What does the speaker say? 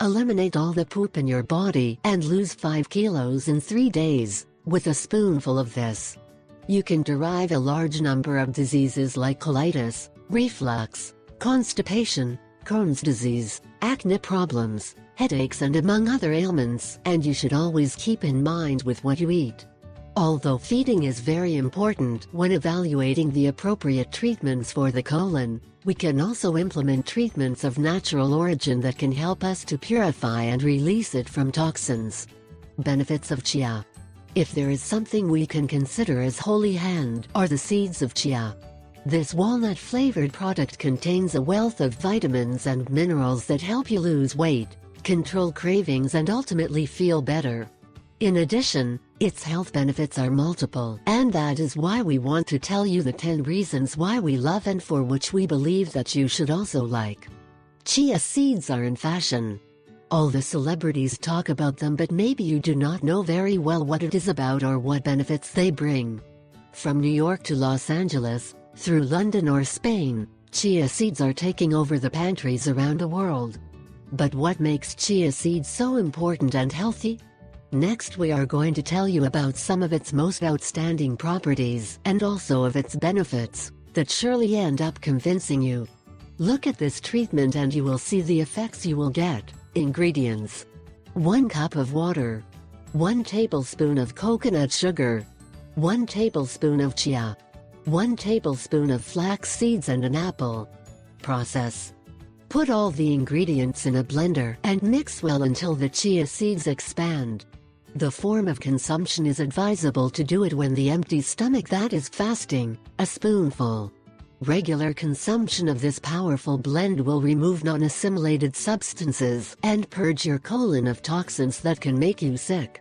Eliminate all the poop in your body and lose 5 kilos in 3 days, with a spoonful of this. You can derive a large number of diseases like colitis, reflux, constipation, Crohn's disease, acne problems, headaches and among other ailments, and you should always keep in mind with what you eat. Although feeding is very important when evaluating the appropriate treatments for the colon, we can also implement treatments of natural origin that can help us to purify and release it from toxins. Benefits of chia. If there is something we can consider as holy hand, are the seeds of chia. This walnut-flavored product contains a wealth of vitamins and minerals that help you lose weight, control cravings and ultimately feel better. In addition, its health benefits are multiple, and that is why we want to tell you the 10 reasons why we love and for which we believe that you should also like. Chia seeds are in fashion. All the celebrities talk about them, but maybe you do not know very well what it is about or what benefits they bring. From New York to Los Angeles, through London or Spain, chia seeds are taking over the pantries around the world. But what makes chia seeds so important and healthy? Next we are going to tell you about some of its most outstanding properties and also of its benefits that surely end up convincing you. Look at this treatment and you will see the effects you will get. Ingredients: 1 cup of water, 1 tablespoon of coconut sugar, 1 tablespoon of chia, 1 tablespoon of flax seeds and an apple. Process: put all the ingredients in a blender and mix well until the chia seeds expand. The form of consumption is advisable to do it when the empty stomach, that is fasting, a spoonful. Regular consumption of this powerful blend will remove non-assimilated substances and purge your colon of toxins that can make you sick.